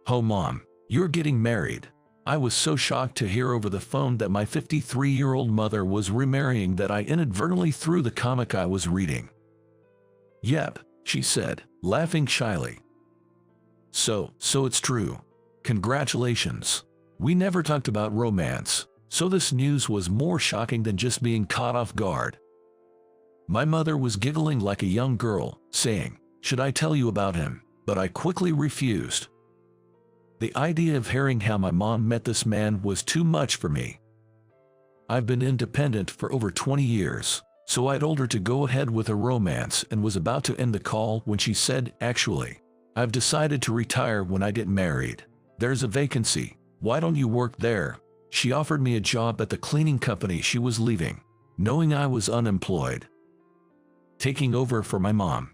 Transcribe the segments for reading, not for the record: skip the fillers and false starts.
Oh mom, you're getting married. I was so shocked to hear over the phone that my 53-year-old mother was remarrying that I inadvertently threw the comic I was reading. Yep, she said, laughing shyly. So it's true. Congratulations. We never talked about romance, so this news was more shocking than just being caught off guard. My mother was giggling like a young girl, saying, "Should I tell you about him?" But I quickly refused. The idea of hearing how my mom met this man was too much for me. I've been independent for over 20 years, so I told her to go ahead with a romance and was about to end the call when she said, "Actually, I've decided to retire when I get married. There's a vacancy. Why don't you work there?" She offered me a job at the cleaning company she was leaving, knowing I was unemployed. Taking over for my mom.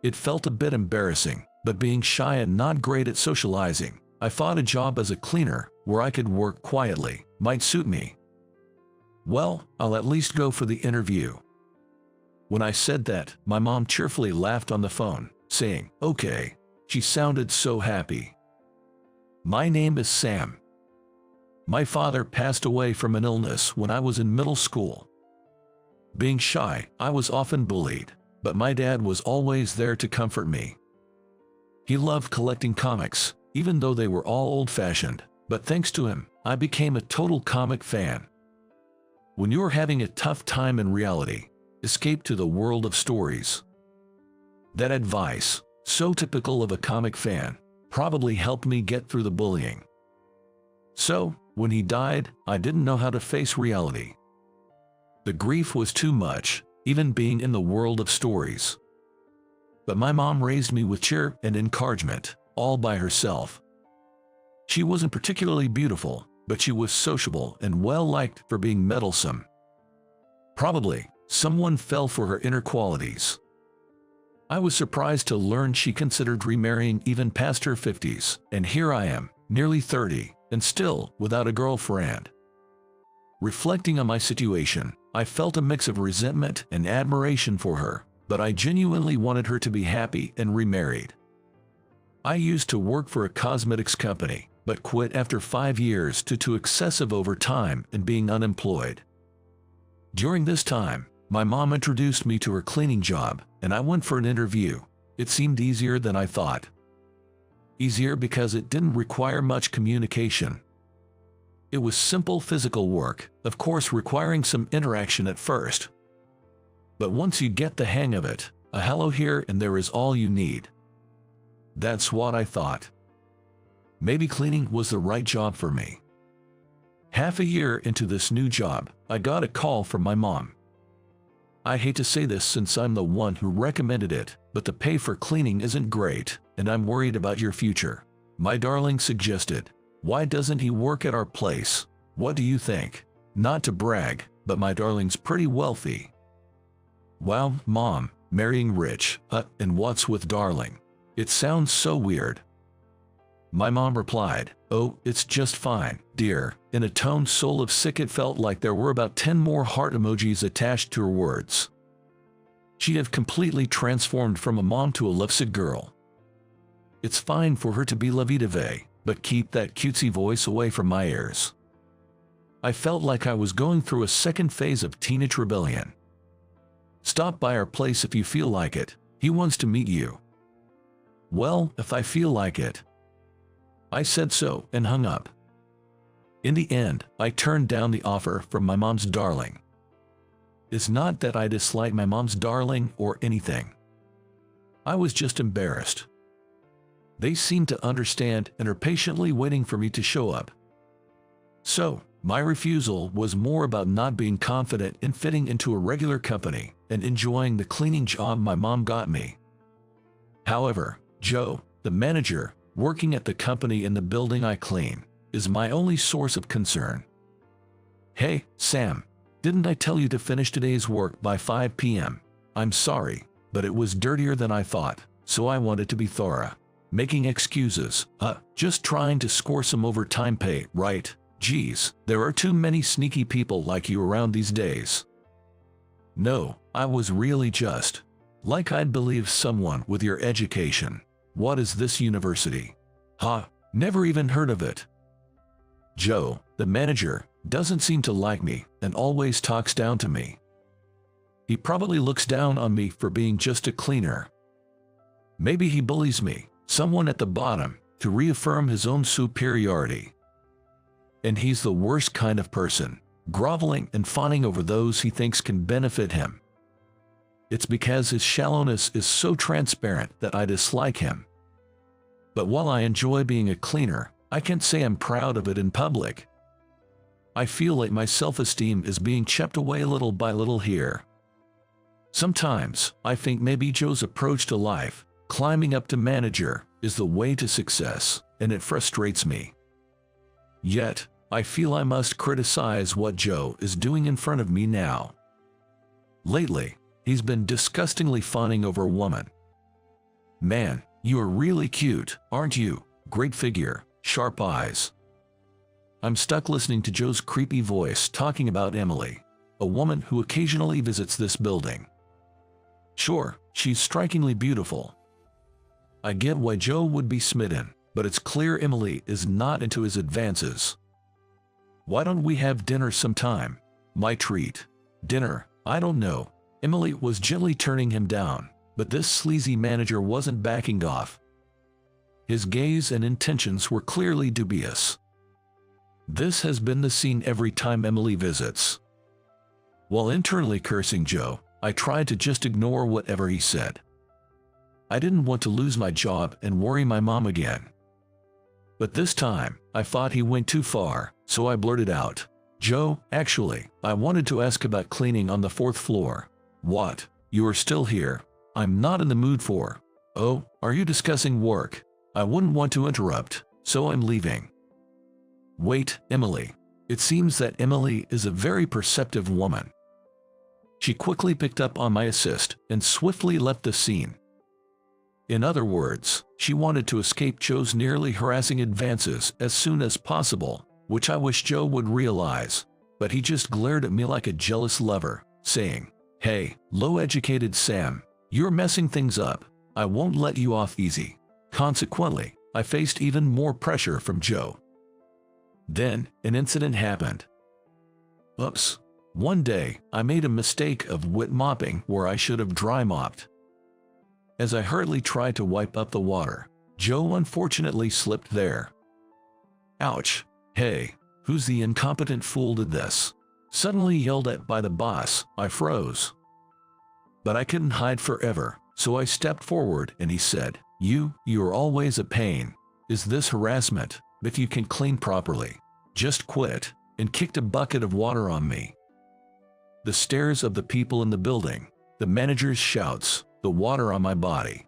It felt a bit embarrassing, but being shy and not great at socializing, I thought a job as a cleaner, where I could work quietly, might suit me. Well, I'll at least go for the interview. When I said that, my mom cheerfully laughed on the phone, saying, "Okay." She sounded so happy. My name is Sam. My father passed away from an illness when I was in middle school. Being shy, I was often bullied, but my dad was always there to comfort me. He loved collecting comics, even though they were all old-fashioned, but thanks to him, I became a total comic fan. When you're having a tough time in reality, escape to the world of stories. That advice, so typical of a comic fan, probably helped me get through the bullying. So, when he died, I didn't know how to face reality. The grief was too much, even being in the world of stories. But my mom raised me with cheer and encouragement, all by herself. She wasn't particularly beautiful, but she was sociable and well-liked for being meddlesome. Probably, someone fell for her inner qualities. I was surprised to learn she considered remarrying even past her 50s, and here I am, nearly 30, and still without a girlfriend. Reflecting on my situation, I felt a mix of resentment and admiration for her, but I genuinely wanted her to be happy and remarried. I used to work for a cosmetics company, but quit after 5 years due to excessive overtime and being unemployed. During this time, my mom introduced me to her cleaning job, and I went for an interview. It seemed easier than I thought. Easier because it didn't require much communication. It was simple physical work, of course requiring some interaction at first. But once you get the hang of it, a hello here and there is all you need. That's what I thought. Maybe cleaning was the right job for me. Half a year into this new job, I got a call from my mom. I hate to say this since I'm the one who recommended it, but the pay for cleaning isn't great, and I'm worried about your future. My darling suggested, "Why doesn't he work at our place? What do you think?" Not to brag, but my darling's pretty wealthy. Wow, Mom, marrying rich, and what's with darling? It sounds so weird. My mom replied, "Oh, it's just fine, dear," in a tone so of sick it felt like there were about 10 more heart emojis attached to her words. She'd have completely transformed from a mom to a lovesick girl. It's fine for her to be lovey-dovey, but keep that cutesy voice away from my ears. I felt like I was going through a second phase of teenage rebellion. "Stop by our place if you feel like it. He wants to meet you." Well, if I feel like it. I said so and hung up. In the end, I turned down the offer from my mom's darling. It's not that I dislike my mom's darling or anything. I was just embarrassed. They seemed to understand and are patiently waiting for me to show up. So, my refusal was more about not being confident in fitting into a regular company and enjoying the cleaning job my mom got me. However, Joe, the manager, working at the company in the building I clean, is my only source of concern. "Hey, Sam, didn't I tell you to finish today's work by 5 p.m.? I'm sorry, but it was dirtier than I thought, so I wanted to be thorough." Making excuses, just trying to score some overtime pay, right? Geez, there are too many sneaky people like you around these days. No, I was really just like I'd believe someone with your education. What is this university? Ha, never even heard of it. Joe, the manager, doesn't seem to like me and always talks down to me. He probably looks down on me for being just a cleaner. Maybe he bullies me, someone at the bottom, to reaffirm his own superiority. And he's the worst kind of person, groveling and fawning over those he thinks can benefit him. It's because his shallowness is so transparent that I dislike him. But while I enjoy being a cleaner, I can't say I'm proud of it in public. I feel like my self-esteem is being chipped away little by little here. Sometimes, I think maybe Joe's approach to life, climbing up to manager, is the way to success, and it frustrates me. Yet, I feel I must criticize what Joe is doing in front of me now. Lately, he's been disgustingly fawning over a woman. Man, you are really cute, aren't you? Great figure, sharp eyes. I'm stuck listening to Joe's creepy voice talking about Emily, a woman who occasionally visits this building. Sure, she's strikingly beautiful. I get why Joe would be smitten, but it's clear Emily is not into his advances. Why don't we have dinner sometime? My treat. Dinner, I don't know. Emily was gently turning him down, but this sleazy manager wasn't backing off. His gaze and intentions were clearly dubious. This has been the scene every time Emily visits. While internally cursing Joe, I tried to just ignore whatever he said. I didn't want to lose my job and worry my mom again. But this time, I thought he went too far, so I blurted out, "Joe, actually, I wanted to ask about cleaning on the 4th floor. What? You are still here? I'm not in the mood for." "Oh, are you discussing work? I wouldn't want to interrupt, so I'm leaving." Wait, Emily. It seems that Emily is a very perceptive woman. She quickly picked up on my assist and swiftly left the scene. In other words, she wanted to escape Joe's nearly harassing advances as soon as possible, which I wish Joe would realize, but he just glared at me like a jealous lover, saying, "Hey, low-educated Sam, you're messing things up. I won't let you off easy." Consequently, I faced even more pressure from Joe. Then, an incident happened. Oops. One day, I made a mistake of wet mopping where I should have dry mopped. As I hurriedly tried to wipe up the water, Joe unfortunately slipped there. Ouch. Hey, who's the incompetent fool did this? Suddenly yelled at by the boss, I froze. But I couldn't hide forever, so I stepped forward and he said, You're always a pain. Is this harassment? If you can clean properly, just quit," and kicked a bucket of water on me. The stares of the people in the building, the manager's shouts, the water on my body.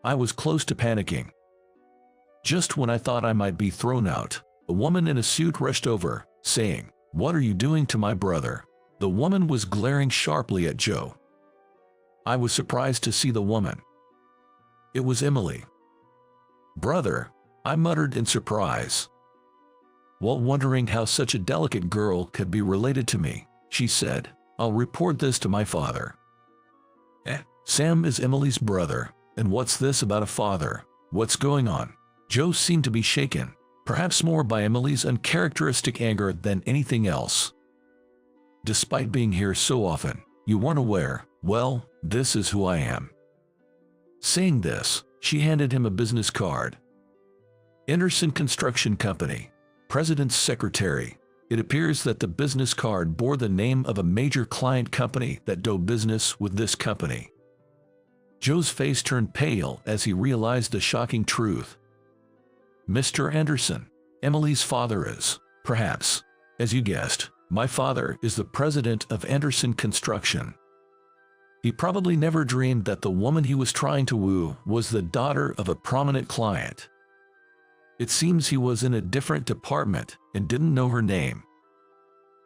I was close to panicking. Just when I thought I might be thrown out, a woman in a suit rushed over, saying, "What are you doing to my brother?" The woman was glaring sharply at Joe. I was surprised to see the woman. It was Emily. "Brother," I muttered in surprise. While wondering how such a delicate girl could be related to me, she said, "I'll report this to my father." Sam is Emily's brother, and what's this about a father? What's going on? Joe seemed to be shaken, perhaps more by Emily's uncharacteristic anger than anything else. "Despite being here so often, you weren't aware. Well, this is who I am." Saying this, she handed him a business card. Anderson Construction Company, President's Secretary. It appears that the business card bore the name of a major client company that do business with this company. Joe's face turned pale as he realized the shocking truth. "Mr. Anderson, Emily's father is, perhaps, as you guessed, my father is the president of Anderson Construction." He probably never dreamed that the woman he was trying to woo was the daughter of a prominent client. It seems he was in a different department and didn't know her name.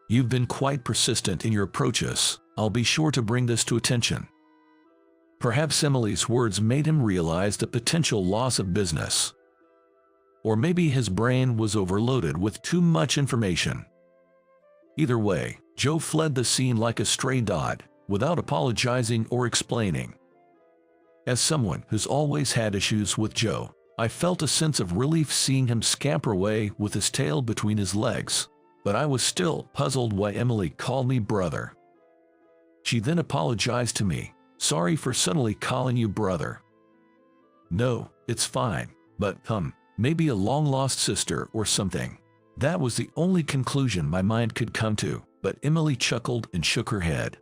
"You've been quite persistent in your approaches. I'll be sure to bring this to attention." Perhaps Emily's words made him realize the potential loss of business. Or maybe his brain was overloaded with too much information. Either way, Joe fled the scene like a stray dog, without apologizing or explaining. As someone who's always had issues with Joe, I felt a sense of relief seeing him scamper away with his tail between his legs, but I was still puzzled why Emily called me brother. She then apologized to me. Sorry for suddenly calling you brother. No, it's fine, but maybe a long-lost sister or something. That was the only conclusion my mind could come to, but Emily chuckled and shook her head.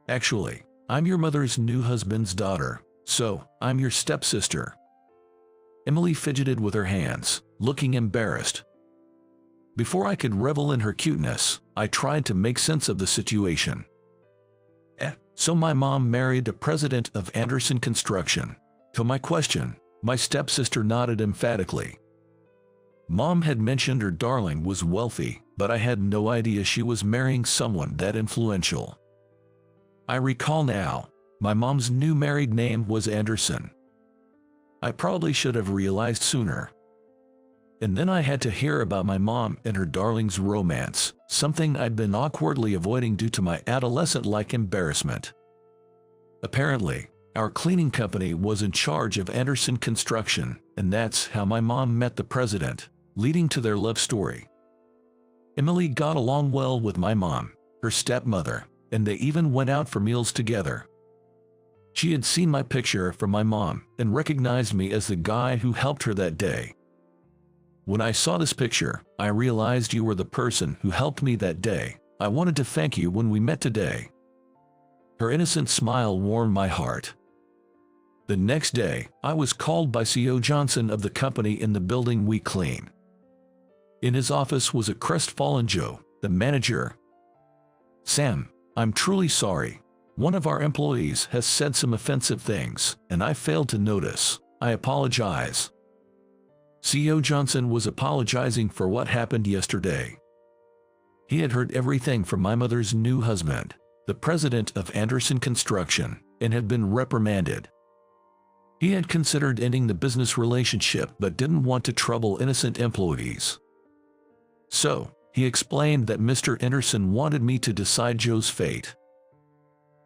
Actually, I'm your mother's new husband's daughter, so I'm your stepsister. Emily fidgeted with her hands, looking embarrassed. Before I could revel in her cuteness, I tried to make sense of the situation. So my mom married the president of Anderson Construction. To my question, my stepsister nodded emphatically. Mom had mentioned her darling was wealthy, but I had no idea she was marrying someone that influential. I recall now, my mom's new married name was Anderson. I probably should have realized sooner. And then I had to hear about my mom and her darling's romance, something I'd been awkwardly avoiding due to my adolescent-like embarrassment. Apparently, our cleaning company was in charge of Anderson Construction, and that's how my mom met the president, leading to their love story. Emily got along well with my mom, her stepmother, and they even went out for meals together. She had seen my picture from my mom and recognized me as the guy who helped her that day. When I saw this picture, I realized you were the person who helped me that day. I wanted to thank you when we met today. Her innocent smile warmed my heart. The next day, I was called by CEO Johnson of the company in the building we clean. In his office was a crestfallen Joe, the manager. Sam, I'm truly sorry. One of our employees has said some offensive things, and I failed to notice. I apologize. CEO Johnson was apologizing for what happened yesterday. He had heard everything from my mother's new husband, the president of Anderson Construction, and had been reprimanded. He had considered ending the business relationship but didn't want to trouble innocent employees. So, he explained that Mr. Anderson wanted me to decide Joe's fate.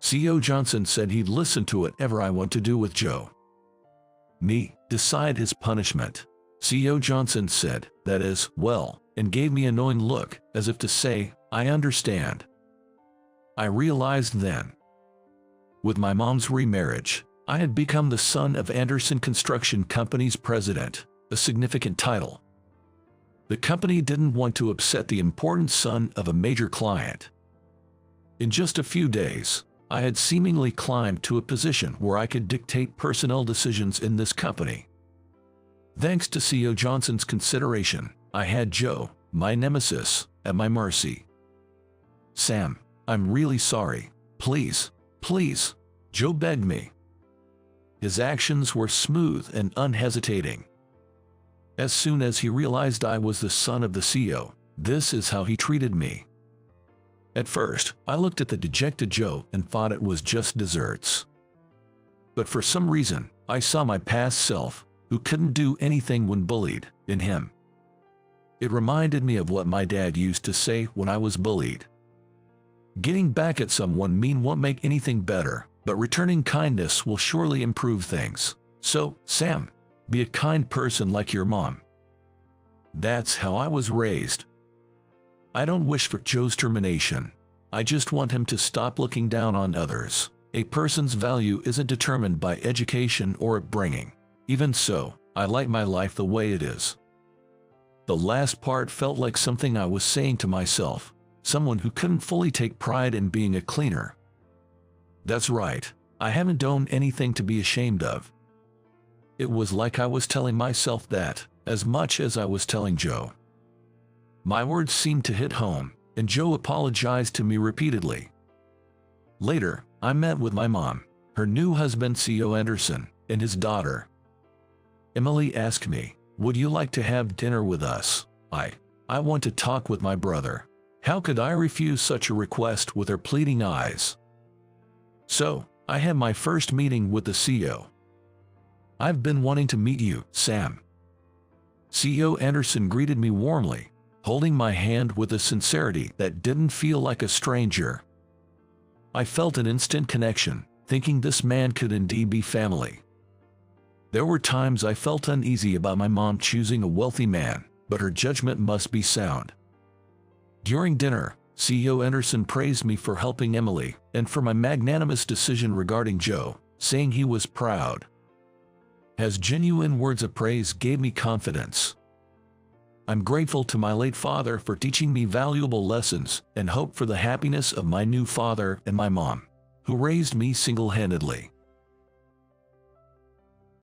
CEO Johnson said he'd listen to whatever I want to do with Joe. Me, decide his punishment. CEO Johnson said, that is, well, and gave me a knowing look, as if to say, I understand. I realized then. With my mom's remarriage, I had become the son of Anderson Construction Company's president, a significant title. The company didn't want to upset the important son of a major client. In just a few days, I had seemingly climbed to a position where I could dictate personnel decisions in this company. Thanks to CEO Johnson's consideration, I had Joe, my nemesis, at my mercy. Sam, I'm really sorry. Please, please, Joe begged me. His actions were smooth and unhesitating. As soon as he realized I was the son of the CEO, this is how he treated me. At first, I looked at the dejected Joe and thought it was just desserts. But for some reason, I saw my past self, who couldn't do anything when bullied, in him. It reminded me of what my dad used to say when I was bullied. Getting back at someone mean won't make anything better, but returning kindness will surely improve things. So, Sam, be a kind person like your mom. That's how I was raised. I don't wish for Joe's termination. I just want him to stop looking down on others. A person's value isn't determined by education or upbringing. Even so, I like my life the way it is. The last part felt like something I was saying to myself, someone who couldn't fully take pride in being a cleaner. That's right, I haven't done anything to be ashamed of. It was like I was telling myself that, as much as I was telling Joe. My words seemed to hit home, and Joe apologized to me repeatedly. Later, I met with my mom, her new husband CEO Anderson, and his daughter. Emily asked me, would you like to have dinner with us? I want to talk with my brother. How could I refuse such a request with her pleading eyes? So, I had my first meeting with the CEO. I've been wanting to meet you, Sam. CEO Anderson greeted me warmly, holding my hand with a sincerity that didn't feel like a stranger. I felt an instant connection, thinking this man could indeed be family. There were times I felt uneasy about my mom choosing a wealthy man, but her judgment must be sound. During dinner, CEO Anderson praised me for helping Emily and for my magnanimous decision regarding Joe, saying he was proud. His genuine words of praise gave me confidence. I'm grateful to my late father for teaching me valuable lessons and hope for the happiness of my new father and my mom, who raised me single-handedly.